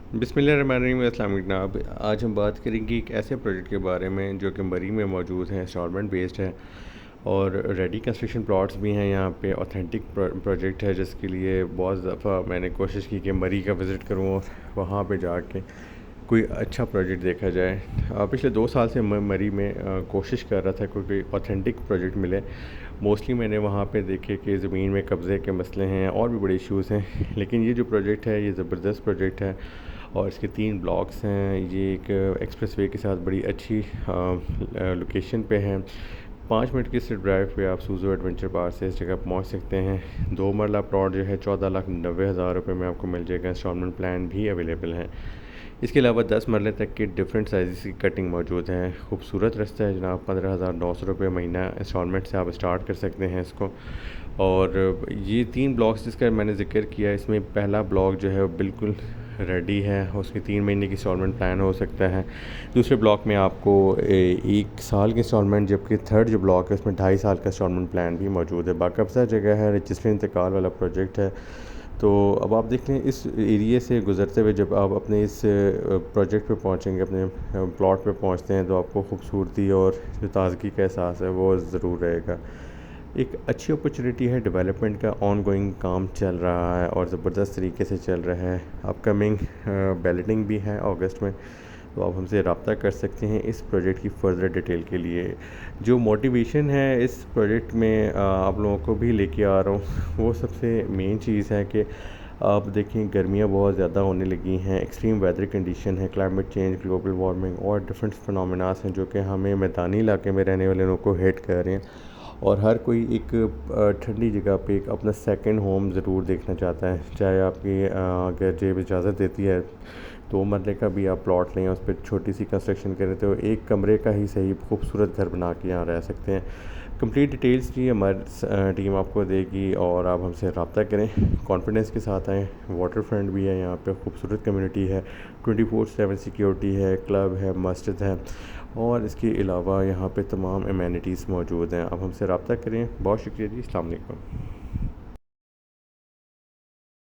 बिस्मिल्लाहिर्रहमानिर्रहीम। अस्सलाम वालेकुम जनाब। आज हम बात करेंगे एक ऐसे प्रोजेक्ट के बारे में जो कि मरी में मौजूद है, इंस्टॉलमेंट बेस्ड है और रेडी कंस्ट्रक्शन प्लॉट्स भी हैं यहाँ पे। ऑथेंटिक प्रोजेक्ट है जिसके लिए बहुत दफ़ा मैंने कोशिश की कि मरी का विज़िट करूँ और वहाँ पे जाके कोई अच्छा प्रोजेक्ट देखा जाए। पिछले 2 साल से मैं मरी में कोशिश कर रहा था कोई ऑथेंटिक प्रोजेक्ट मिले। मोस्टली मैंने वहाँ पे देखे कि ज़मीन में कब्ज़े के मसले हैं और भी बड़े इश्यूज़ हैं, लेकिन ये जो प्रोजेक्ट है ये ज़बरदस्त प्रोजेक्ट है और इसके 3 ब्लॉक्स हैं। ये एक एक्सप्रेस वे के साथ बड़ी अच्छी लोकेशन पे है। 5 मिनट की सिर्फ ड्राइव पे आप सूज़ो एडवेंचर पार्क से इस जगह पहुंच सकते हैं। 2 मरला प्लॉट जो है 14,90,000 रुपये में आपको मिल जाएगा। इंस्टॉलमेंट प्लान भी अवेलेबल है। इसके अलावा 10 मरले तक के डिफरेंट साइज़ की कटिंग मौजूद है। खूबसूरत रास्ता है जनाब। 15,900 रुपये महीना इंस्टॉलमेंट से आप स्टार्ट कर सकते हैं इसको। और ये 3 ब्लॉक्स जिसका मैंने ज़िक्र किया, इसमें पहला ब्लॉक जो है वो बिल्कुल रेडी है, उसकी 3 महीने की इंस्टॉलमेंट प्लान हो सकता है। दूसरे ब्लॉक में आपको 1 साल की इंस्टॉलमेंट, जबकि थर्ड जो ब्लॉक है उसमें 2.5 साल का इंस्टॉलमेंट प्लान भी मौजूद है। बाकायदा जगह है, रजिस्ट्री इंतकाल वाला प्रोजेक्ट है। तो अब आप देख लें, इस एरिए से गुज़रते हुए जब आप अपने इस प्रोजेक्ट पे पहुंचेंगे, अपने प्लॉट पे पहुंचते हैं, तो आपको खूबसूरती और जो ताज़गी का एहसास है वो ज़रूर रहेगा। एक अच्छी अपॉर्चुनिटी है, डेवलपमेंट का ऑन गोइंग काम चल रहा है और ज़बरदस्त तरीके से चल रहा है। अपकमिंग बैलेटिंग भी है अगस्त में, तो आप हमसे रब्ता कर सकते हैं इस प्रोजेक्ट की फ़र्दर डिटेल के लिए। जो मोटिवेशन है इस प्रोजेक्ट में आप लोगों को भी लेके आ रहा हूँ, वो सबसे मेन चीज़ है कि आप देखें गर्मियाँ बहुत ज़्यादा होने लगी हैं, एक्सट्रीम वेदर कंडीशन है, क्लाइमेट चेंज, ग्लोबल वार्मिंग और डिफरेंट फिनोमेनास हैं जो कि हमें मैदानी इलाके में रहने वाले लोगों को हिट कर रहे हैं। और हर कोई एक ठंडी जगह पे एक अपना सेकंड होम ज़रूर देखना चाहता है। चाहे आपकी अगर जेब इजाज़त देती है 2 मरले का भी आप प्लॉट लें, उस पर छोटी सी कंस्ट्रक्शन करें तो एक कमरे का ही सही खूबसूरत घर बना के यहाँ रह सकते हैं। कंप्लीट डिटेल्स भी हमारी टीम आपको देगी और आप हमसे रब्ता करें, कॉन्फिडेंस के साथ आएँ। वाटर फ्रंट भी है यहाँ पे, खूबसूरत कम्युनिटी है, 24/7 सिक्योरिटी है, क्लब है, मस्जिद है और इसके अलावा यहाँ पे तमाम एमेनिटीज़ मौजूद हैं। आप हमसे रब्ता करें। बहुत शुक्रिया जी। अस्सलाम वालेकुम।